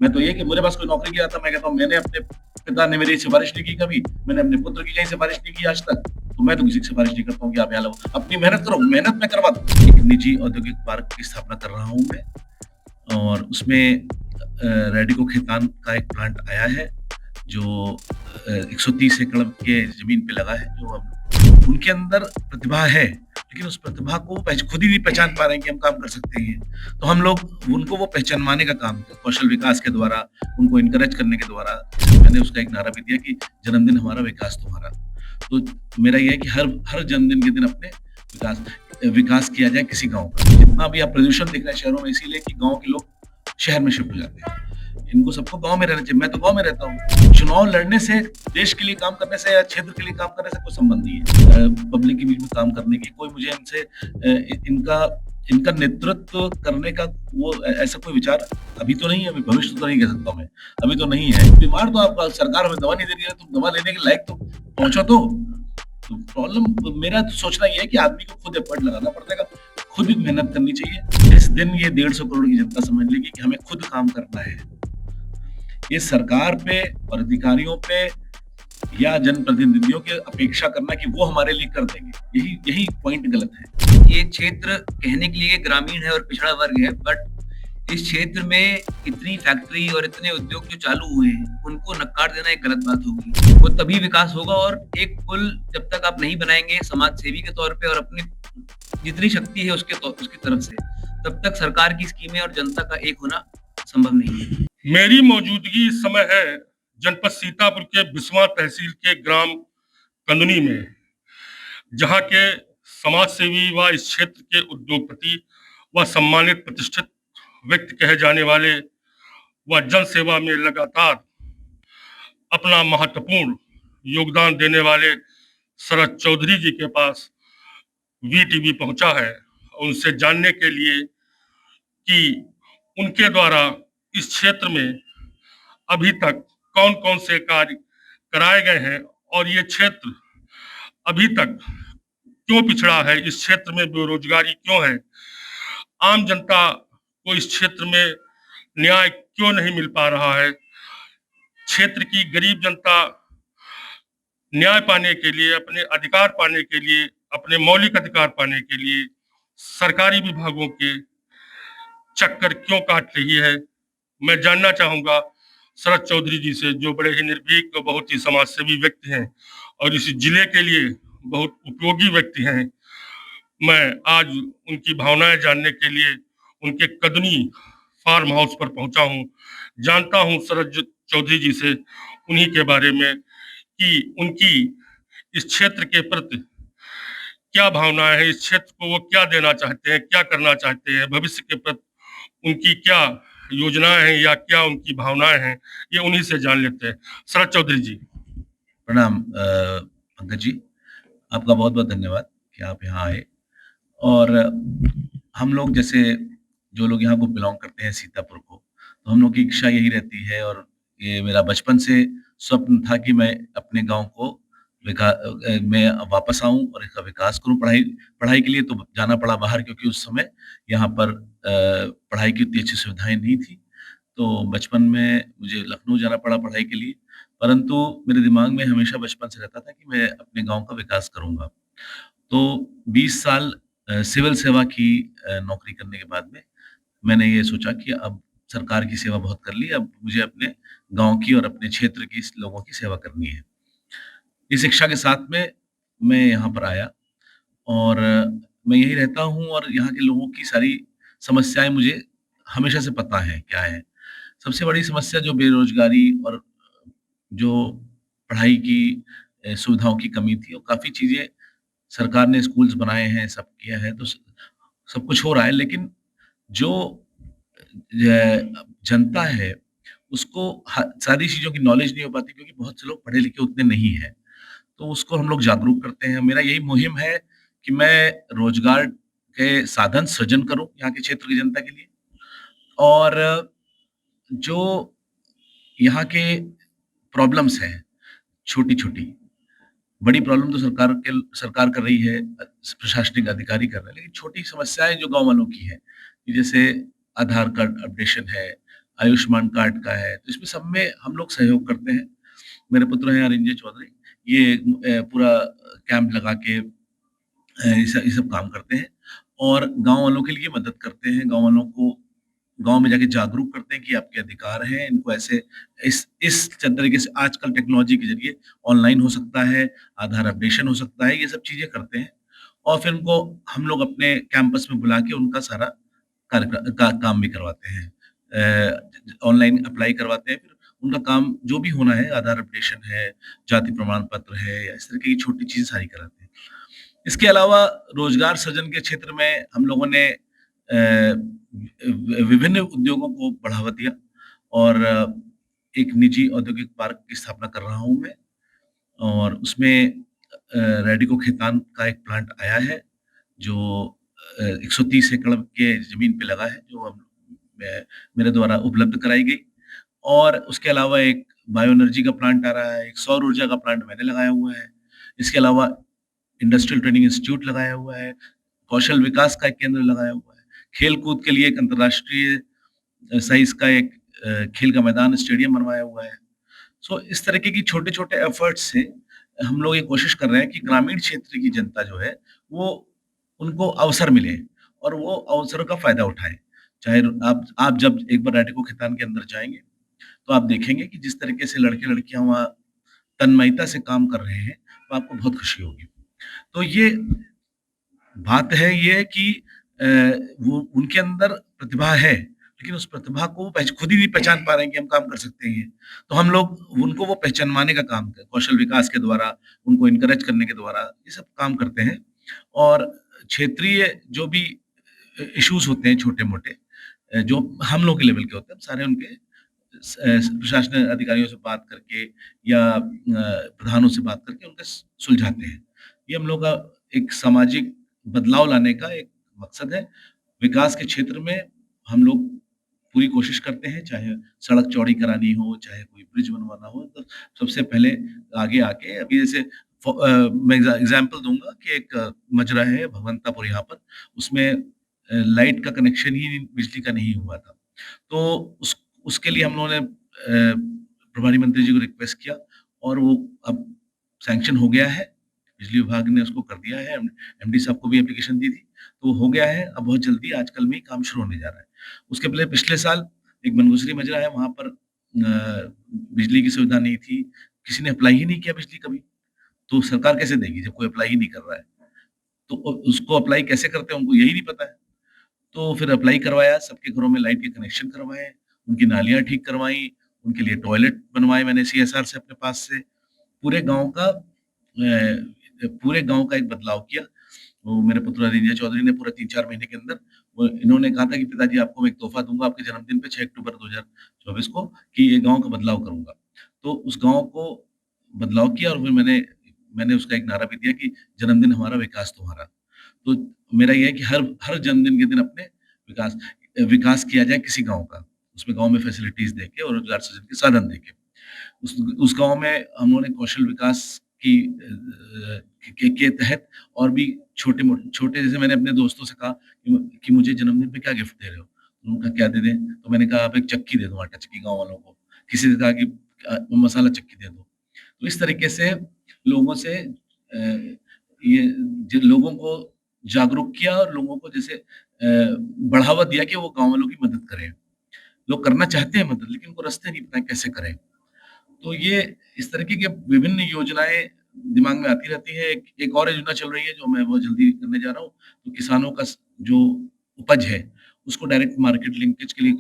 मैं तो ये कि मेरे पास कोई नौकरी की आता, मैं कहता हूँ मैंने अपने पिता ने मेरी सिफ़ारिश नहीं की कभी, मैंने अपने पुत्र की कहीं सिफ़ारिश नहीं की आज तक, तो मैं तो किसी की सिफ़ारिश नहीं करता हूँ कि आप यहाँ लगाओ। अपनी मेहनत करो, मेहनत मैं करवा दूँ। एक निजी औद्योगिक पार्क की स्थापना कर रहा हूँ मैं और उसमें रैडिको खेतान का एक प्लांट आया है, जो 130 एकड़ के ज़मीन पे लगा है, जो अब उनके अंदर प्रतिभा है, लेकिन उस प्रतिभा को खुद ही नहीं पहचान पा रहे हैं कि हम काम कर सकते हैं। तो हम लोग उनको वो पहचानवाने का काम किया, कौशल विकास के द्वारा, उनको एनकरेज करने के द्वारा। मैंने उसका एक नारा भी दिया कि जन्मदिन हमारा, विकास तुम्हारा। तो मेरा ये है कि हर हर जन्मदिन के दिन अपने विकास विकास किया जाए किसी गाँव का। जितना भी आप प्रदूषण देख रहे हैं शहरों में, इसीलिए कि गाँव के लोग शहर में शिफ्ट हो जाते हैं। इनको सबको गाँव में रहना चाहिए। मैं तो गाँव में रहता हूँ। चुनाव लड़ने से, देश के लिए काम करने से या क्षेत्र के लिए काम करने से कोई संबंध नहीं है। पब्लिक के बीच में काम करने की कोई मुझे इनसे इनका इनका नेतृत्व करने का वो ऐसा कोई विचार अभी तो नहीं है, अभी भविष्य तो नहीं कह सकता मैं। अभी तो नहीं है। बीमार तो आप सरकार हमें दवा नहीं दे रही है, तो दवा लेने के लायक तो पहुँचो तो। तो प्रॉब्लम मेरा तो सोचना ये है कि आदमी को खुद एफर्ट लगाना पड़ेगा, खुद भी मेहनत करनी चाहिए। जिस दिन ये 150 करोड़ की जनता समझ लेगी कि हमें खुद काम करना है, ये सरकार पे और अधिकारियों पे या जनप्रतिनिधियों की अपेक्षा करना कि वो हमारे लिए कर देंगे, यही यही पॉइंट गलत है। ये क्षेत्र कहने के लिए ग्रामीण है और पिछड़ा वर्ग है, बट इस क्षेत्र में इतनी फैक्ट्री और इतने उद्योग जो चालू हुए हैं, उनको नकार देना एक गलत बात होगी। वो तभी विकास होगा, और एक पुल जब तक आप नहीं बनाएंगे समाज सेवी के तौर पे और अपनी जितनी शक्ति है उसकी तरफ से, तब तक सरकार की स्कीमें और जनता का एक होना संभव नहीं है। मेरी मौजूदगी इस समय है जनपद सीतापुर के बिस्वा तहसील के ग्राम कंदनी में, जहां के समाज सेवी व इस क्षेत्र के उद्योगपति व सम्मानित प्रतिष्ठित व्यक्ति कहे जाने वाले व जन सेवा में लगातार अपना महत्वपूर्ण योगदान देने वाले शरद चौधरी जी के पास वीटीवी पहुंचा है, उनसे जानने के लिए कि उनके द्वारा इस क्षेत्र में अभी तक कौन कौन से कार्य कराए गए हैं और ये क्षेत्र अभी तक क्यों पिछड़ा है, इस क्षेत्र में बेरोजगारी क्यों है, आम जनता को इस क्षेत्र में न्याय क्यों नहीं मिल पा रहा है, क्षेत्र की गरीब जनता न्याय पाने के लिए, अपने अधिकार पाने के लिए, अपने मौलिक अधिकार पाने के लिए सरकारी विभागों के चक्कर क्यों काट रही है। मैं जानना चाहूंगा शरद चौधरी जी से, जो बड़े ही निर्भीक और बहुत ही समाजसेवी व्यक्ति हैं और इस जिले के लिए बहुत उपयोगी व्यक्ति हैं। मैं आज उनकी भावनाएं जानने के लिए उनके कदनी फार्म हाउस पर पहुंचा हूं। जानता हूं शरद चौधरी जी से उन्हीं के बारे में कि उनकी इस क्षेत्र के प्रति क्या भावनाएं हैं, इस क्षेत्र को वो क्या देना चाहते हैं, क्या करना चाहते हैं, भविष्य के प्रति उनकी क्या योजनाएं हैं या क्या उनकी भावनाएं हैं, ये उन्हीं से जान लेते हैं। शरद चौधरी जी, प्रणाम पंकज जी, आपका बहुत बहुत धन्यवाद कि आप यहाँ आए। और हम लोग जैसे जो लोग यहाँ को बिलोंग करते हैं सीतापुर को, तो हम लोग की इच्छा यही रहती है और ये मेरा बचपन से स्वप्न था कि मैं अपने गांव को मैं वापस आऊं और इसका विकास करूं। पढ़ाई पढ़ाई के लिए तो जाना पड़ा बाहर, क्योंकि उस समय यहाँ पर पढ़ाई की उतनी अच्छी सुविधाएं नहीं थी। तो बचपन में मुझे लखनऊ जाना पड़ा पढ़ाई के लिए, परंतु मेरे दिमाग में हमेशा बचपन से रहता था कि मैं अपने गांव का विकास करूंगा। तो 20 साल सिविल सेवा की नौकरी करने के बाद में मैंने ये सोचा कि अब सरकार की सेवा बहुत कर ली, अब मुझे अपने गांव की और अपने क्षेत्र की लोगों की सेवा करनी है। इस इच्छा के साथ में मैं यहाँ पर आया और मैं यहीं रहता हूँ और यहाँ के लोगों की सारी समस्याएं मुझे हमेशा से पता है क्या है। सबसे बड़ी समस्या जो बेरोजगारी और जो पढ़ाई की सुविधाओं की कमी थी, और काफ़ी चीज़ें सरकार ने स्कूल्स बनाए हैं, सब किया है, तो सब कुछ हो रहा है, लेकिन जो जनता है उसको सारी चीज़ों की नॉलेज नहीं हो पाती, क्योंकि बहुत से लोग पढ़े लिखे उतने नहीं हैं। तो उसको हम लोग जागरूक करते हैं। मेरा यही मुहिम है कि मैं रोजगार के साधन सृजन करूं यहाँ के क्षेत्र की जनता के लिए, और जो यहाँ के प्रॉब्लम्स हैं छोटी-छोटी, बड़ी प्रॉब्लम तो सरकार कर रही है, प्रशासनिक अधिकारी कर रहे हैं, लेकिन छोटी समस्याएँ जो गाँव वालों की हैं, कि जैसे आधार कार्ड अपडेशन है, आयुष्मान कार्ड का है, तो इसमें सब में हम लोग सहयोग करते हैं। मेरे पुत्र हैं अरिंजय चौधरी, ये पूरा कैंप लगा के ये सब काम करते हैं और गाँव वालों के लिए मदद करते हैं, गाँव वालों को गाँव में जाके जागरूक करते हैं कि आपके अधिकार हैं, इनको ऐसे इस तरीके से आजकल टेक्नोलॉजी के ज़रिए ऑनलाइन हो सकता है, आधार अपडेशन हो सकता है, ये सब चीज़ें करते हैं और फिर उनको हम लोग अपने कैंपस में बुला के उनका सारा काम भी करवाते हैं। ऑनलाइन अप्लाई करवाते हैं, फिर उनका काम जो भी होना है, आधार अपडेशन है, जाति प्रमाण पत्र है या इस तरह की छोटी चीज़ें सारी कराते हैं। इसके अलावा रोजगार सृजन के क्षेत्र में हम लोगों ने विभिन्न उद्योगों को बढ़ावा दिया और एक निजी औद्योगिक पार्क की स्थापना कर रहा हूँ मैं और उसमें रेडिको खेतान का एक प्लांट आया है जो 130 एकड़ के जमीन पे लगा है जो मेरे द्वारा उपलब्ध कराई गई और उसके अलावा एक बायो एनर्जी का प्लांट आ रहा है, एक सौर ऊर्जा का प्लांट मैंने लगाया हुआ है। इसके अलावा इंडस्ट्रियल ट्रेनिंग इंस्टीट्यूट लगाया हुआ है, कौशल विकास का एक केंद्र लगाया हुआ है, खेल कूद के लिए एक अंतर्राष्ट्रीय साइज का एक खेल का मैदान स्टेडियम बनवाया हुआ है। सो इस तरीके की छोटे-छोटे एफर्ट्स से हम लोग ये कोशिश कर रहे हैं कि ग्रामीण क्षेत्र की जनता जो है वो उनको अवसर मिले और वो अवसरों का फ़ायदा उठाएँ। चाहे आप जब एक बार रेडिको खेतान के अंदर जाएँगे, तो आप देखेंगे कि जिस तरीके से लड़के-लड़कियाँ वहाँ तन्मयता से काम कर रहे हैं, तो आपको बहुत खुशी होगी। तो ये बात है ये कि वो उनके अंदर प्रतिभा है, लेकिन उस प्रतिभा को खुद ही नहीं पहचान पा रहे हैं कि हम काम कर सकते हैं। तो हम लोग उनको वो पहचानवाने का काम कौशल विकास के द्वारा, उनको एनकरेज करने के द्वारा ये सब काम करते हैं और क्षेत्रीय जो भी इश्यूज़ होते हैं छोटे-मोटे जो हम लोग के लेवल के होते हैं, हम सारे उनके प्रशासनिक अधिकारियों से बात करके या प्रधानों से बात करके उनके सुलझाते हैं। ये हम लोग का एक सामाजिक बदलाव लाने का एक मकसद है। विकास के क्षेत्र में हम लोग पूरी कोशिश करते हैं, चाहे सड़क चौड़ी करानी हो, चाहे कोई ब्रिज बनवाना हो, तो सबसे पहले आगे आके अभी जैसे मैं एग्ज़ाम्पल दूँगा कि एक मजरा है भगवंतापुर यहाँ पर, उसमें लाइट का कनेक्शन ही बिजली का नहीं हुआ था। तो उसके लिए हम लोगों ने प्रभारी मंत्री जी को रिक्वेस्ट किया और वो अब सैंक्शन हो गया है। बिजली विभाग ने उसको कर दिया है, एमडी साहब को भी एप्लीकेशन दी थी, तो हो गया है, अब बहुत जल्दी आजकल में ही काम शुरू होने जा रहा है। उसके पहले पिछले साल एक बनगुसरी मजरा है, वहाँ पर बिजली की सुविधा नहीं थी, किसी ने अप्लाई ही नहीं किया बिजली कभी, तो सरकार कैसे देगी जब कोई अप्लाई ही नहीं कर रहा है? तो उसको अप्लाई कैसे करते हैं, उनको यही नहीं पता है। तो फिर अप्लाई करवाया, सबके घरों में लाइट के कनेक्शन करवाए, उनकी नालियाँ ठीक करवाई, उनके लिए टॉयलेट बनवाए मैंने सीएसआर से अपने पास से। पूरे गाँव का पूरे गाँव का एक बदलाव किया। वो मेरे पुत्र अरिंजय चौधरी ने पूरा 3-4 महीने के अंदर वो इन्होंने कहा था कि पिताजी आपको मैं एक तोहफ़ा दूँगा आपके जन्मदिन पे 6 अक्टूबर 2024 को कि ये गाँव का बदलाव करूँगा। तो उस गाँव को बदलाव किया और फिर मैंने उसका एक नारा भी दिया कि जन्मदिन हमारा, विकास तुम्हारा। तो मेरा ये है कि हर हर जन्मदिन के दिन अपने विकास किया जाए किसी गाँव का। उसमें गाँव में फैसिलिटीज़ देके और रोज़गार सृजन के साधन देके। उस गाँव में हम लोगों ने कौशल विकास की के तहत और भी छोटे जैसे मैंने अपने दोस्तों से कहा कि मुझे जन्मदिन पे क्या गिफ्ट दे रहे हो? उन्होंने कहा क्या दे दें? तो मैंने कहा आप एक चक्की दे दो, आटा चक्की गाँव वालों को। किसी ने कहा कि मसाला चक्की दे दो। तो इस तरीके से लोगों से ये लोगों को जागरूक किया और लोगों को जैसे बढ़ावा दिया कि वो गाँव वालों की मदद करें। लोग करना चाहते हैं मदद, लेकिन उनको रास्ते नहीं पता कैसे करें। तो ये इस तरीके की विभिन्न योजनाएँ दिमाग में आती रहती हैं। एक और योजना चल रही है जो मैं बहुत जल्दी करने जा रहा हूँ। तो किसानों का जो उपज है, उसको डायरेक्ट मार्केट लिंकेज के लिए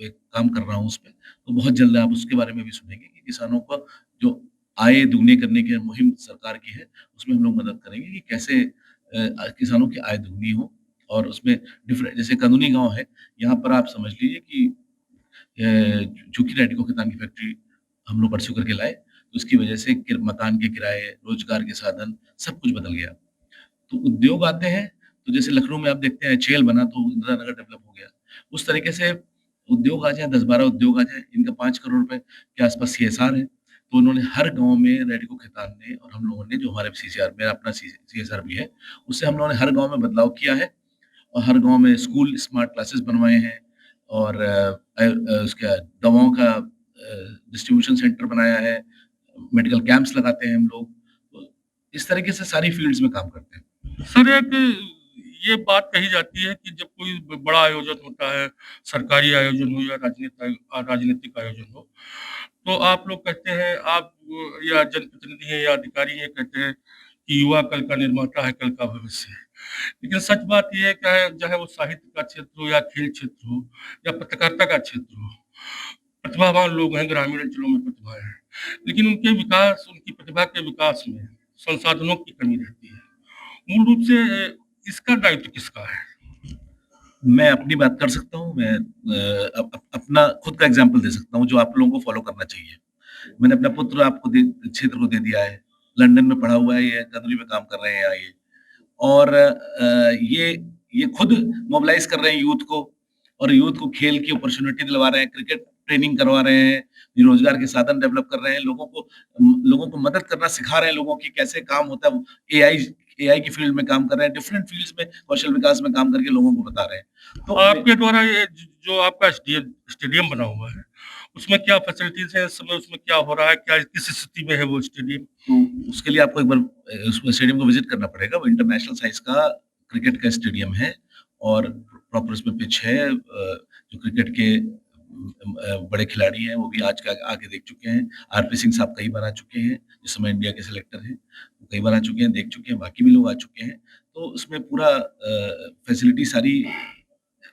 एक काम कर रहा हूँ उसपे। तो बहुत जल्द आप उसके बारे में भी सुनेंगे कि किसानों का जो आय दुगनी करने की मुहिम सरकार की है, उसमें हम लोग मदद करेंगे कि कैसे किसानों की आय दुगनी हो और उसमें जैसे कानूनी गाँव है, यहाँ पर आप समझ लीजिए कि चूँकि रेडिको खेतान की फैक्ट्री हम लोग परस्यू करके लाए, तो उसकी वजह से मकान के किराए, रोजगार के साधन, सब कुछ बदल गया। तो उद्योग आते हैं, तो जैसे लखनऊ में आप देखते हैं एचएएल बना तो इंदिरा नगर डेवलप हो गया। उस तरीके से उद्योग आ जाएँ, 10-12 उद्योग आ जाएँ, इनका 5 करोड़ रुपए के आस-पास सीएसआर है। तो उन्होंने हर गाँव में रेडिको खेतान ने और हम लोगों ने जो हमारे सीसीआर मेरा अपना सीएसआर भी है, उससे हम लोगों ने हर गाँव में बदलाव किया है और हर गाँव में स्कूल स्मार्ट क्लासेस बनवाए हैं और उसका दवाओं का डिस्ट्रीब्यूशन सेंटर बनाया है, मेडिकल कैंप्स लगाते हैं हम लोग। तो इस तरीके से सारी फील्ड्स में काम करते हैं। सर एक ये बात कही जाती है कि जब कोई बड़ा आयोजन होता है, सरकारी आयोजन हो या राजनीतिक आयोजन हो, तो आप लोग कहते हैं, आप या जनप्रतिनिधि हैं या अधिकारी हैं, कहते हैं कि युवा कल का निर्माता है, कल का भविष्य है। लेकिन सच बात ये है, क्या है, चाहे वो साहित्य का क्षेत्र हो या खेल क्षेत्र हो या पत्रकारिता का क्षेत्र हो, प्रतिभावान लोग हैं, ग्रामीण अंचलों में प्रतिभा है, लेकिन उनकी प्रतिभा के विकास में संसाधनों की कमी रहती है। मूल रूप से इसका दायित्व किसका है? मैं अपनी बात कर सकता हूँ, मैं अपना खुद का एग्जाम्पल दे सकता हूँ जो आप लोगों को फॉलो करना चाहिए। मैंने अपना पुत्र आपको क्षेत्र को दे दिया है, लंदन में पढ़ा हुआ है, ये कदरी में काम कर रहे हैं यहाँ ये, और ये खुद मोबिलाइज कर रहे हैं यूथ को, और यूथ को खेल की अपॉर्चुनिटी दिलवा रहे हैं, क्रिकेट ट्रेनिंग करवा रहे हैं, रोजगार के साधन डेवलप कर रहे हैं, लोगों को मदद करना सिखा रहे हैं, लोगों की कैसे काम होता है, एआई की फील्ड में काम कर रहे हैं, डिफरेंट फील्ड्स में कौशल विकास में काम करके लोगों को बता रहे हैं। तो आपके द्वारा ये जो आपका स्टेडियम बना हुआ है, उसमें क्या फैसिलिटीज है इस समय, उसमें क्या हो रहा है, क्या किस स्थिति में है वो स्टेडियम? तो उसके लिए आपको एक बार उस स्टेडियम को विजिट करना पड़ेगा। वो इंटरनेशनल साइज का क्रिकेट का स्टेडियम है, और प्रॉपर उसमें पिच है। जो क्रिकेट के बड़े खिलाड़ी हैं वो भी आज का आके देख चुके हैं। आरपी सिंह साहब कई बार आ चुके हैं, इस समय इंडिया के सिलेक्टर हैं, वो कई बार आ चुके हैं, देख चुके हैं, बाकी भी लोग आ चुके हैं। तो उसमें पूरा फैसिलिटी सारी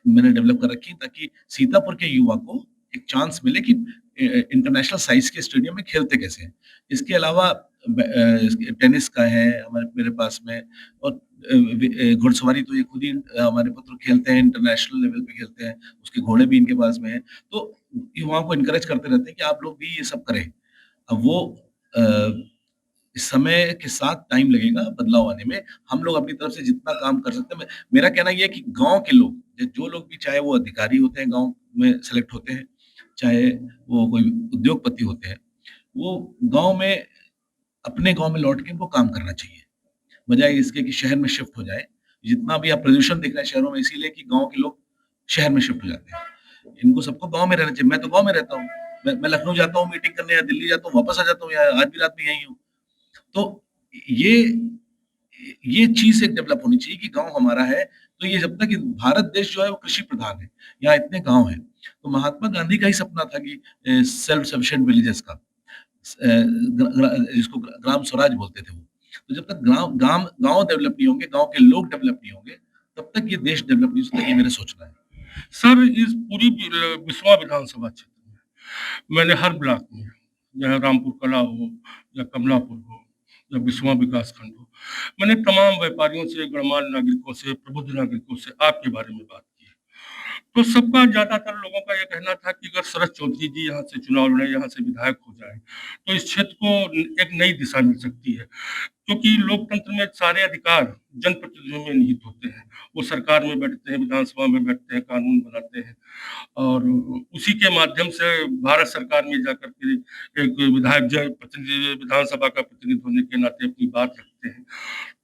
मैंने डेवलप कर रखी है, ताकि सीतापुर के युवा को एक चांस मिले कि इंटरनेशनल साइज के स्टेडियम में खेलते कैसे हैं। इसके अलावा टेनिस का है मेरे पास में, और घुड़सवारी तो ये खुद ही हमारे पुत्र खेलते हैं, इंटरनेशनल लेवल पे खेलते हैं, उसके घोड़े भी इनके पास में हैं। तो युवाओं को इनकरेज करते रहते हैं कि आप लोग भी ये सब करें। अब वो इस समय के साथ टाइम लगेगा बदलाव आने में। हम लोग अपनी तरफ से जितना काम कर सकते हैं, मेरा कहना ये है कि गाँव के लोग, जो लोग भी, चाहे वो अधिकारी होते हैं गाँव में सेलेक्ट होते हैं, चाहे वो कोई उद्योगपति होते हैं, वो गाँव में, अपने गाँव में लौट के इनको काम करना चाहिए, बजाय इसके कि शहर में शिफ्ट हो जाए। जितना भी आप प्रदूषण देख रहे हैं शहरों में, इसीलिए कि गाँव के लोग शहर में शिफ्ट हो जाते हैं। इनको सबको गाँव में रहना चाहिए। मैं तो गाँव में रहता हूँ, मैं लखनऊ जाता हूँ मीटिंग करने, या दिल्ली जाता हूँ, वापस आ जाता हूँ, या आज भी रात में यहीं हूँ। तो ये ये चीज़ एक डेवलप होनी चाहिए कि गाँव हमारा है। तो ये जब तक भारत देश जो है वो कृषि प्रधान है, यहाँ इतने गाँव हैं। तो महात्मा गांधी का ही सपना था कि सेल्फ सफिशिएंट विलेजेस का, जिसको ग्राम स्वराज बोलते थे वो। तो जब तक गांव डेवलप नहीं होंगे, गांव के लोग डेवलप नहीं होंगे, तब तक ये देश डेवलप नहीं हो सकता। ये मेरा सोचना है। सर इस पूरी बिस्वा विधानसभा क्षेत्र में मैंने हर ब्लॉक में, चाहे रामपुर कला हो या कमलापुर हो या बिस्वा विकास खंड हो, मैंने तमाम व्यापारियों से, गणमान्य नागरिकों से, प्रबुद्ध नागरिकों से आपके बारे में बात की। तो सबका, ज्यादातर लोगों का ये कहना था कि अगर शरद चौधरी जी यहाँ से चुनाव लड़े, यहाँ से विधायक हो जाए, तो इस क्षेत्र को एक नई दिशा मिल सकती है, क्योंकि लोकतंत्र में सारे अधिकार जनप्रतिनिधियों में निहित होते हैं। वो सरकार में बैठते हैं, विधानसभा में बैठते हैं, कानून बनाते हैं, और उसी के माध्यम से भारत सरकार में जाकर के एक विधायक प्रतिनिधि, विधानसभा का प्रतिनिधि होने के नाते अपनी बात रखते हैं।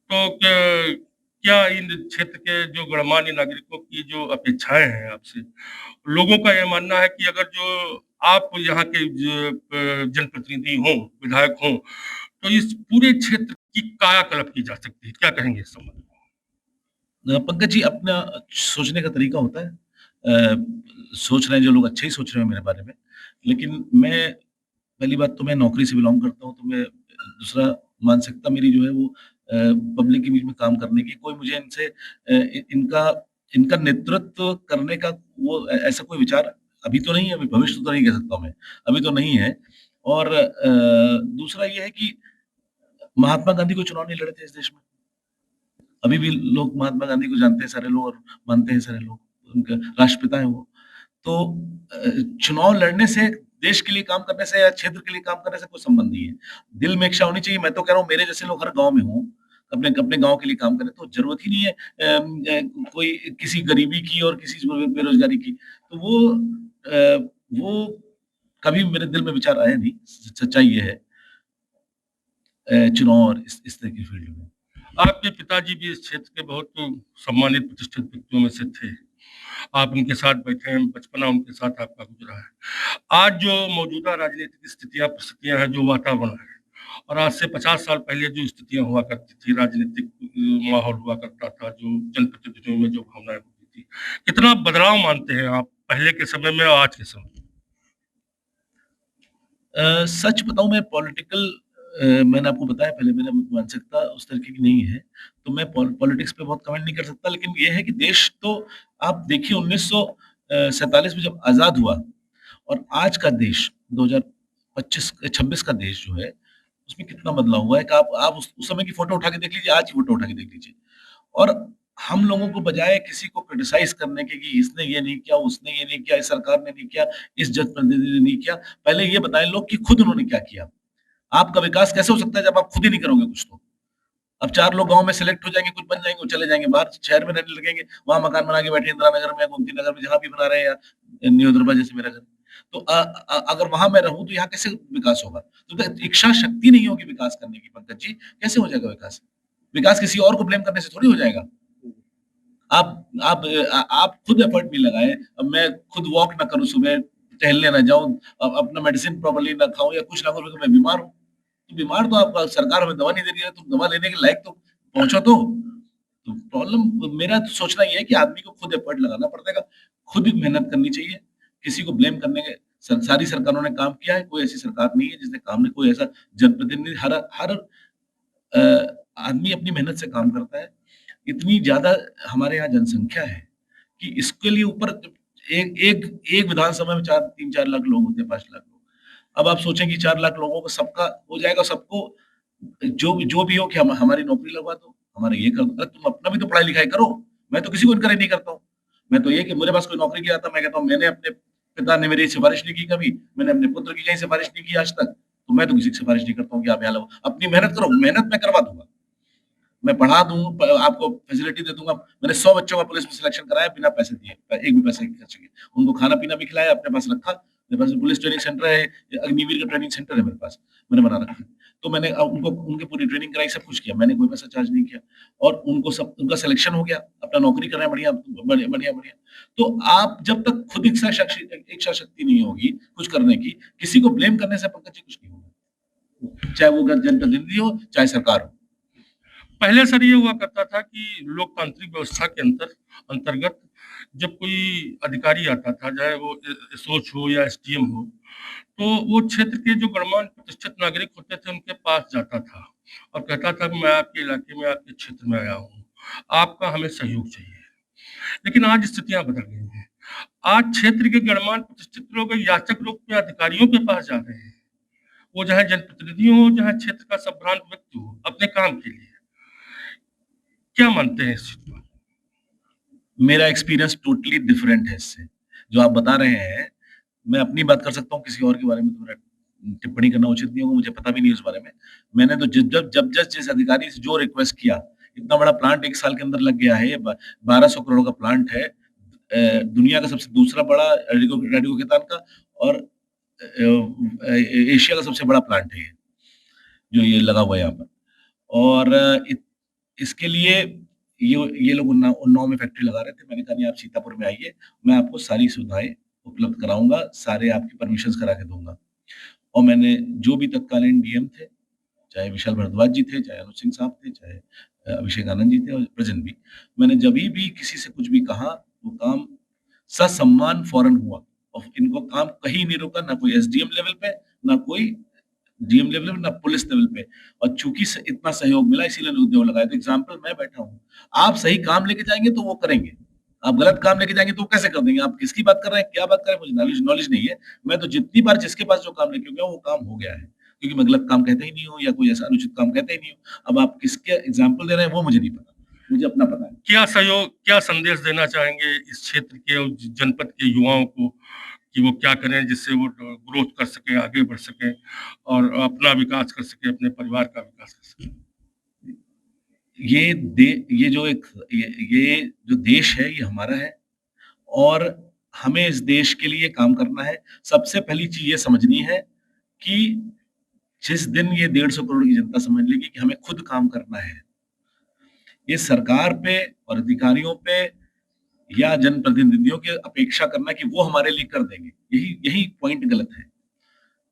तो क्या इन क्षेत्र के जो गणमान्य नागरिकों की जो अपेक्षाएं हैं आपसे, लोगों का यह मानना है कि अगर जो आप यहाँ के जनप्रतिनिधि हों, विधायक हों, तो इस पूरे क्षेत्र की कायाकल्प की जा सकती है। क्या कहेंगे इस संबंध में? पंकज जी, अपना सोचने का तरीका होता है। सोच रहे हैं जो लोग, अच्छे ही सोच रहे हैं मेरे बारे में, लेकिन मैं, पहली बात तो मैं नौकरी से बिलोंग करता हूँ, तो मैं, दूसरा मानसिकता मेरी जो है वो पब्लिक के बीच में काम करने की, कोई मुझे इनसे इनका इनका नेतृत्व करने का वो ऐसा कोई विचार अभी तो नहीं है, अभी भविष्य तो नहीं कह सकता मैं, अभी तो नहीं है। और दूसरा ये है कि महात्मा गांधी को चुनाव नहीं लड़े थे इस देश में। अभी भी लोग महात्मा गांधी को जानते हैं सारे लोग, और मानते हैं सारे लोग, उनके राष्ट्रपिता हैं वो। तो चुनाव लड़ने से, देश के लिए काम करने से या क्षेत्र के लिए काम करने से कोई संबंध नहीं है। दिल में इच्छा होनी चाहिए। मैं तो कह रहा हूँ मेरे जैसे लोग हर गाँव में हों, अपने अपने गाँव के लिए काम करें, तो जरूरत ही नहीं है कोई किसी गरीबी की और किसी बेरोजगारी की। तो वो कभी मेरे दिल में विचार आया नहीं। सच्चाई ये है चुनाव और इस तरह की फील्ड में। आपके पिताजी भी इस क्षेत्र के बहुत सम्मानित प्रतिष्ठित व्यक्तियों में से थे। आप उनके साथ बैठे हैं, बचपना उनके साथ आपका गुजरा है। आज जो मौजूदा राजनीतिक स्थितियां परिस्थितियां हैं, जो वातावरण है, और आज से 50 साल पहले जो स्थितियां हुआ करती थी, राजनीतिक माहौल हुआ करता था, जो जनप्रतिनिधियों में जो भावनाएं होती थी, कितना बदलाव मानते हैं आप पहले के समय में और आज के समय में? सच बताऊं, मैं पॉलिटिकल, मैंने आपको बताया पहले, मेरा मानसिकता उस तरीके की नहीं है, तो मैं पॉलिटिक्स पे बहुत कमेंट नहीं कर सकता। लेकिन ये है कि देश तो आप देखिए 1947 में जब आजाद हुआ और आज का देश 2025-26 का देश जो है, उसमें कितना बदलाव हुआ है कि आप उस समय की फोटो उठा के देख लीजिए, आज की फोटो उठा के देख लीजिए। और हम लोगों को बजाय किसी को क्रिटिसाइज करने के कि इसने ये नहीं किया, उसने ये नहीं किया, इस सरकार ने नहीं किया, इस जनप्रतिनिधि ने नहीं किया, पहले ये बताएं लोग कि खुद उन्होंने क्या किया। आपका विकास कैसे हो सकता है जब आप खुद ही नहीं करोगे कुछ तो? अब 4 लोग गाँव में सेलेक्ट हो जाएंगे, कुछ बन जाएंगे, वो चले जाएंगे बाहर शहर में रहने लगेंगे, वहां मकान बना के बैठे इंदिरा नगर में, गोमती नगर में, जहां भी बना रहे हैं, या न्यू दुर्बा जैसे मेरा घर। तो अगर वहां मैं रहूं तो यहाँ कैसे विकास होगा? तो इच्छा शक्ति नहीं होगी विकास करने की, पंकज जी, कैसे हो जाएगा विकास? विकास किसी और को ब्लेम करने से थोड़ी हो जाएगा। आप खुद एफर्ट नहीं लगाए, अब मैं खुद वॉक ना करूं, सुबह टहलने ना जाऊं, अपना मेडिसिन प्रॉपर्ली ना खाऊं या कुछ ना करूं, तो मैं बीमार हूं। तो बीमार तो आपका सरकार हमें दवा नहीं दे रही है, तो दवा लेने के लायक तो पहुंचो तो। प्रॉब्लम मेरा तो सोचना ये है कि आदमी को खुद एफर्ट लगाना पड़ेगा, खुद ही मेहनत करनी चाहिए। किसी को ब्लेम करने के, सारी सरकारों ने काम किया है, कोई ऐसी सरकार नहीं है जिसने काम नहीं, कोई ऐसा जनप्रतिनिधि, हर हर आदमी अपनी मेहनत से काम करता है। इतनी ज्यादा हमारे यहाँ जनसंख्या है कि इसके लिए ऊपर एक एक एक विधानसभा में 3-4 लाख लोग होते हैं, 5 लाख लोग। अब आप सोचें कि 4 लाख लोगों को सबका हो जाएगा, सबको जो भी हो कि हमारी नौकरी लगवा दो, हमारे ये कर दो। अरे तुम अपना भी तो पढ़ाई लिखाई करो। मैं तो किसी को इनकरेज नहीं करता हूँ। मैं तो ये कि मेरे पास कोई नौकरी की आता, मैं कहता हूँ मैंने अपने पिता ने मेरी सिफारिश नहीं की कभी, मैंने अपने पुत्र की कहीं सिफारिश नहीं की आज तक, तो मैं तो किसी की सिफारिश नहीं करता हूँ कि आप यहाँ लगाओ। अपनी मेहनत करो, मेहनत मैं करवा दूंगा, मैं पढ़ा दूँ, आपको फैसिलिटी दे दूंगा। मैंने 100 बच्चों का पुलिस में सिलेक्शन कराया बिना पैसे दिए, एक भी पैसे खर्च किए, उनको खाना पीना भी खिलाया, अपने पास रखा। मेरे पास पुलिस ट्रेनिंग सेंटर है, अग्निवीर का ट्रेनिंग सेंटर है मेरे पास, मैंने बना रखा है। तो मैंने उनको उनकी पूरी ट्रेनिंग कराई, सब कुछ किया, मैंने कोई पैसा चार्ज नहीं किया, और उनको सब, उनका सिलेक्शन हो गया, अपना नौकरी कर रहे हैं, बढ़िया बढ़िया बढ़िया बढ़िया। तो आप जब तक खुद इच्छा शक्ति नहीं होगी कुछ करने की, किसी को ब्लेम करने से पंकज जी कुछ नहीं होगा, चाहे वो जनप्रतिनिधि हो चाहे सरकार हो। पहले सर ये हुआ करता था कि लोकतांत्रिक व्यवस्था के अंतर्गत जब कोई अधिकारी आता था, चाहे वो एसओच हो या एसडीएम हो, तो वो क्षेत्र के जो गणमान्य प्रतिष्ठित नागरिक होते थे उनके पास जाता था और कहता था कि मैं आपके इलाके में, आपके क्षेत्र में आया हूँ, आपका हमें सहयोग चाहिए। लेकिन आज स्थितियां बदल गई हैं। आज क्षेत्र के गणमान्य प्रतिष्ठित लोग याचक लोग के अधिकारियों के पास जा रहे हैं, वो चाहे जनप्रतिनिधि हो, चाहे क्षेत्र का संभ्रांत व्यक्ति हो, अपने काम के लिए। क्या मानते हैं इस चीज पर? मेरा एक्सपीरियंस टोटली डिफरेंट है इससे। जो आप बता रहे हैं, मैं अपनी बात कर सकता हूँ, किसी और के बारे में तो मेरा टिप्पणी करना उचित नहीं होगा, मुझे पता भी नहीं उस बारे में। मैंने तो जब जिस अधिकारी से जो रिक्वेस्ट किया, इतना बड़ा प्लांट 1 साल के अंदर लग गया है, 1200 करोड़ का प्लांट है, दुनिया का सबसे दूसरा बड़ा रेडियो खैतान का, और एशिया का सबसे बड़ा प्लांट है ये, जो ये लगा हुआ है यहाँ पर। और इसके लिए ये लोग उन्नाव में फैक्ट्री लगा रहे थे। मैंने कहा नहीं, आप सीतापुर में आइए, मैं आपको सारी सुविधाएं उपलब्ध कराऊंगा, सारे आपकी परमिशंस करा के दूंगा। और मैंने जो भी तत्कालीन डीएम थे, चाहे विशाल भारद्वाज जी थे, चाहे अनुज सिंह साहब थे, चाहे अभिषेक आनंद जी थे, और प्रेजेंट भी, मैंने जब भी किसी से कुछ भी कहा, वो काम ससम्मान फौरन हुआ, और इनको काम कहीं नहीं रुका, ना कोई एसडीएम लेवल पे, ना कोई डीएम लेवल पे, ना पुलिस लेवल पे। और चूंकि इतना सहयोग मिला, इसीलिए उद्योग लगाया। तो एग्जाम्पल मैं बैठा हूँ, आप सही काम लेके जाएंगे तो वो करेंगे, आप गलत काम लेके जाएंगे तो वो कैसे कर देंगे? आप किसकी बात कर रहे हैं, क्या बात कर रहे हैं, मुझे नॉलेज नहीं है। मैं तो जितनी बार जिसके पास जो काम लेके गया वो काम हो गया है, क्योंकि मैं गलत काम कहते ही नहीं हूँ, या कोई ऐसा अनुचित काम कहते ही नहीं हूँ। अब आप किसके एग्जाम्पल दे रहे हैं वो मुझे नहीं पता, मुझे अपना पता है। क्या सहयोग, क्या संदेश देना चाहेंगे इस क्षेत्र के और जनपद के युवाओं को कि वो क्या करें जिससे वो ग्रोथ कर सके, आगे बढ़ सके और अपना विकास कर सके, अपने परिवार का विकास कर सके? ये जो देश है, ये हमारा है, और हमें इस देश के लिए काम करना है। सबसे पहली चीज ये समझनी है कि जिस दिन ये 150 करोड़ की जनता समझ लेगी कि हमें खुद काम करना है, ये सरकार पे और अधिकारियों पे या जनप्रतिनिधियों की अपेक्षा करना कि वो हमारे लिए कर देंगे, यही पॉइंट गलत है।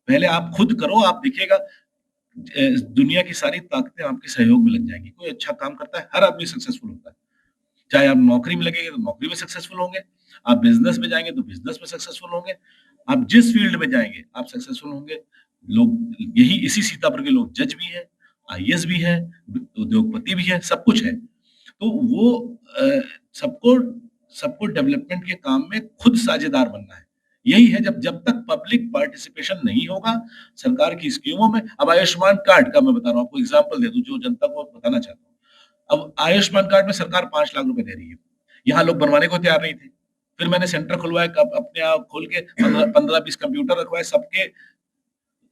पहले आप खुद करो, आप देखिएगा दुनिया की सारी ताकतें आपके सहयोग में लग जाएंगी। कोई अच्छा काम करता है, हर आदमी सक्सेसफुल होता है। चाहे आप नौकरी में लगेंगे तो नौकरी में सक्सेसफुल होंगे, आप बिजनेस में जाएंगे तो बिजनेस में सक्सेसफुल होंगे, आप जिस फील्ड में जाएंगे आप सक्सेसफुल होंगे। लोग यही इसी सीतापुर के लोग जज भी है, आईएएस भी है, उद्योगपति भी है, सब कुछ है। तो वो सबको सबको डेवलपमेंट के काम में खुद साझेदार बनना है। यही है, जब जब तक पब्लिक पार्टिसिपेशन नहीं होगा सरकार की स्कीमों में। अब आयुष्मान कार्ड का मैं बता रहा हूँ, आपको एग्जांपल दे दूं जो जनता को बताना चाहता हूँ। अब आयुष्मान कार्ड में सरकार 5 लाख रुपए दे रही है, यहाँ लोग बनवाने को तैयार नहीं थे। फिर मैंने सेंटर खुलवाया, अपने आप खोल के 15-20 कंप्यूटर रखवाए, सबके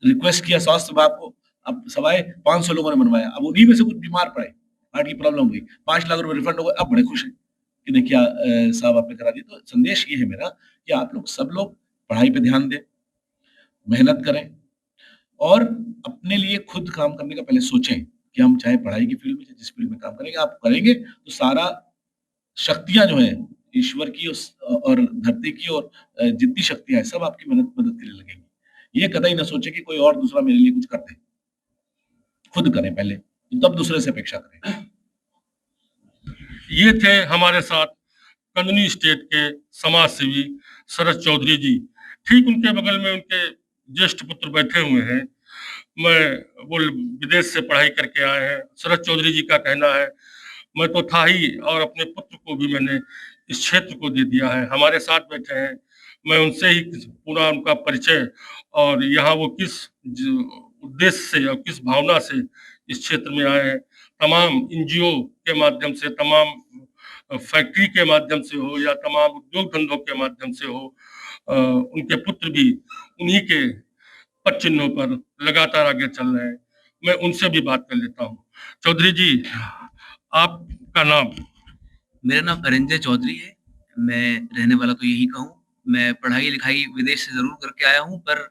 रिक्वेस्ट किया स्वास्थ्य विभाग को। अब सवाए 500 लोगों ने बनवाया। अब उन्हीं में से कुछ बीमार पड़े, हार्ट की प्रॉब्लम हुई, 5 लाख रुपए रिफंड हो गए, अब बड़े खुश हैं कि देखिए साहब आपने करा दी। तो संदेश ये है मेरा कि आप लोग सब लोग पढ़ाई पे ध्यान दें, मेहनत करें और अपने लिए खुद काम करने का पहले सोचें कि हम चाहे पढ़ाई की फील्ड में, जिस फील्ड में काम करेंगे, आप करेंगे तो सारा शक्तियां जो है ईश्वर की और धरती की और जितनी शक्तियां हैं सब आपकी मदद के लिए लगेंगी। ये कतई ना सोचे कि कोई और दूसरा मेरे लिए कुछ कर दे, खुद करें पहले, तब दूसरे से अपेक्षा करें। ये थे हमारे साथ कंदनी स्टेट के समाज सेवी शरद चौधरी जी। ठीक उनके बगल में उनके ज्येष्ठ पुत्र बैठे हुए हैं। वो विदेश से पढ़ाई करके आए हैं। शरद चौधरी जी का कहना है, मैं तो था ही और अपने पुत्र को भी मैंने इस क्षेत्र को दे दिया है। हमारे साथ बैठे हैं, मैं उनसे ही पूरा उनका परिचय और यहाँ वो किस उद्देश्य से और किस भावना से इस क्षेत्र में आए हैं। तमाम एनजीओ के माध्यम से, तमाम फैक्ट्री के माध्यम से हो या तमाम उद्योग धंधों के माध्यम से हो, उनके पुत्र भी उन्हीं के पद चिन्हों पर लगातार आगे चल रहे हैं। मैं उनसे भी बात कर लेता हूँ। चौधरी जी, आपका नाम? मेरा नाम अरिंजय चौधरी है। मैं रहने वाला तो यही का हूँ। मैं पढ़ाई लिखाई विदेश से जरूर करके आया हूँ, पर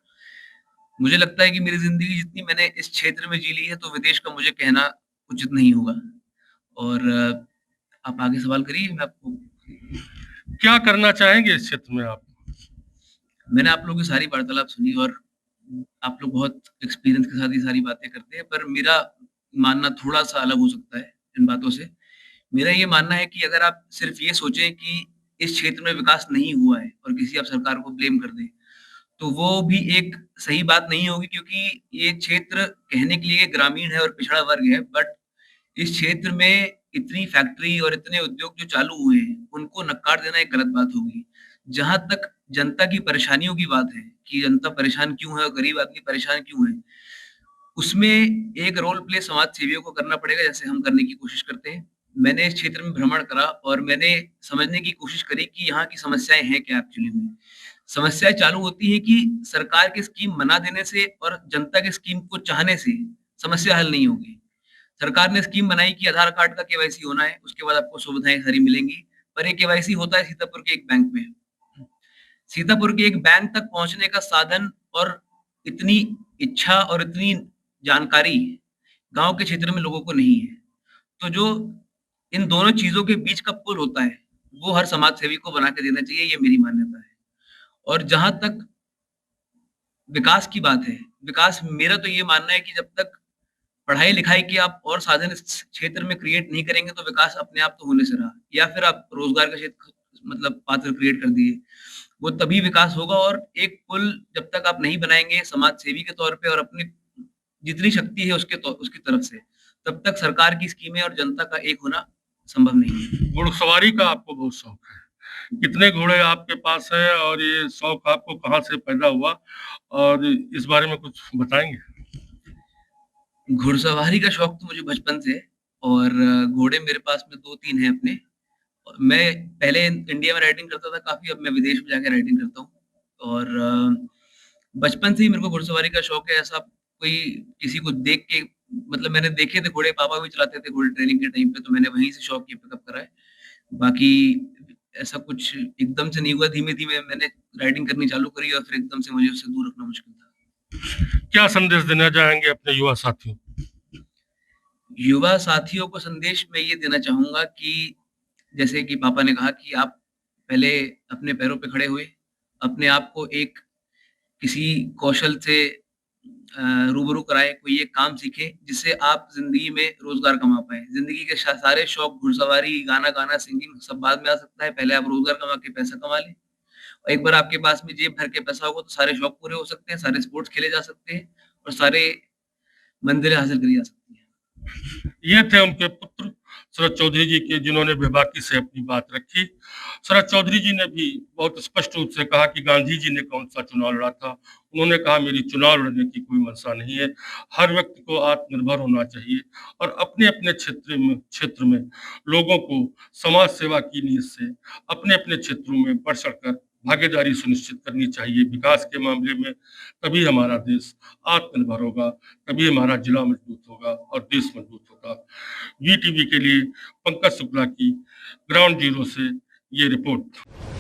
मुझे लगता है कि मेरी जिंदगी जितनी मैंने इस क्षेत्र में जी ली है तो विदेश का मुझे कहना उचित नहीं होगा। और आप आगे सवाल करिए, मैं आपको क्या करना चाहेंगे इस क्षेत्र में आप? मैंने आप लोगों की सारी वार्तालाप सुनी और आप लोग बहुत एक्सपीरियंस के साथ ये सारी बातें करते हैं, पर मेरा मानना थोड़ा सा अलग हो सकता है इन बातों से। मेरा ये मानना है कि अगर आप सिर्फ ये सोचें कि इस क्षेत्र में विकास नहीं हुआ है और किसी आप सरकार को ब्लेम कर दें, तो वो भी एक सही बात नहीं होगी, क्योंकि ये क्षेत्र कहने के लिए ग्रामीण है और पिछड़ा वर्ग है, बट इस क्षेत्र में इतनी फैक्ट्री और इतने उद्योग जो चालू हुए हैं, उनको नकार देना एक गलत बात होगी। जहां तक जनता की परेशानियों की बात है कि जनता परेशान क्यों है और गरीब आदमी परेशान क्यों है, उसमें एक रोल प्ले समाज सेवियों को करना पड़ेगा, जैसे हम करने की कोशिश करते हैं। मैंने इस क्षेत्र में भ्रमण करा और मैंने समझने की कोशिश करी कि यहाँ की समस्याएं हैं क्या एक्चुअली में। समस्याएं चालू होती है कि सरकार की स्कीम बना देने से और जनता की स्कीम को चाहने से समस्या हल नहीं होगी। सरकार ने स्कीम बनाई कि आधार कार्ड का केवाईसी होना है, उसके बाद आपको सुविधाएं सारी मिलेंगी, पर ये केवाईसी होता है सीतापुर के एक बैंक में। सीतापुर के एक बैंक तक पहुंचने का साधन और इतनी इच्छा और इतनी जानकारी गांव के क्षेत्र में लोगों को नहीं है। तो जो इन दोनों चीजों के बीच का पुल होता है, वो हर समाज सेवी को बना के देना चाहिए, ये मेरी मान्यता है। और जहां तक विकास की बात है, विकास मेरा तो ये मानना है कि जब तक पढ़ाई लिखाई के आप और साधन इस क्षेत्र में क्रिएट नहीं करेंगे तो विकास अपने आप तो होने से रहा, या फिर आप रोजगार का क्षेत्र मतलब पात्र क्रिएट कर दिए, वो तभी विकास होगा। और एक पुल जब तक आप नहीं बनाएंगे समाज सेवी के तौर पे और अपनी जितनी शक्ति है उसकी तरफ से, तब तक सरकार की स्कीमें और जनता का एक होना संभव नहीं है। घुड़सवारी का आपको बहुत शौक है, कितने घोड़े आपके पास है और ये शौक आपको कहाँ से पैदा हुआ, और इस बारे में कुछ बताएंगे? घुड़सवारी का शौक तो मुझे बचपन से है और घोड़े मेरे पास में 2-3 हैं अपने। मैं पहले इंडिया में राइडिंग करता था काफी, अब मैं विदेश में जाके राइडिंग करता हूँ। और बचपन से ही मेरे को घुड़सवारी का शौक है। ऐसा कोई किसी को देख के, मतलब मैंने देखे थे घोड़े, पापा भी चलाते थे घोड़े ट्रेनिंग के टाइम पे, तो मैंने वहीं से शौक ये पिकअप करा है। बाकी ऐसा कुछ एकदम से नहीं हुआ, धीमे धीमे मैंने राइडिंग करनी चालू करी और फिर एकदम से मुझे उससे दूर रखना मुश्किल था। क्या संदेश देना चाहेंगे अपने युवा साथियों? युवा साथियों को संदेश मैं ये देना चाहूंगा कि जैसे कि पापा ने कहा कि आप पहले अपने पैरों पे खड़े हुए, अपने आप को एक किसी कौशल से रूबरू कराएँ, कोई एक काम सीखें, जिससे आप ज़िंदगी में रोज़गार कमा पाएँ। ज़िंदगी के सारे शौक, घुड़सवारी, गाना गाना, सिंगिंग सब बाद में आ सकता है, पहले आप रोज़गार कमा के पैसा कमा लें। और एक बार आपके पास में जेब भर के पैसा होगा, तो सारे शौक पूरे हो सकते हैं, सारे स्पोर्ट्स खेले जा सकते हैं और सारे मंज़िलें हासिल करी जा सकती हैं। ये थे उनके पुत्र शरद चौधरी जी के, जिन्होंने बेबाकी से अपनी बात रखी। शरद चौधरी जी ने भी बहुत स्पष्ट रूप से कहा कि गांधी जी ने कौन सा चुनाव लड़ा था। उन्होंने कहा, मेरी चुनाव लड़ने की कोई मंशा नहीं है। हर व्यक्ति को आत्मनिर्भर होना चाहिए और अपने अपने क्षेत्र में लोगों को समाज सेवा की नीयत से अपने अपने क्षेत्रों में बढ़ चढ़कर भागीदारी सुनिश्चित करनी चाहिए विकास के मामले में। तभी हमारा देश आत्मनिर्भर होगा, तभी हमारा जिला मजबूत होगा और देश मजबूत होगा। वीटीवी के लिए पंकज शुक्ला की ग्राउंड जीरो से ये रिपोर्ट।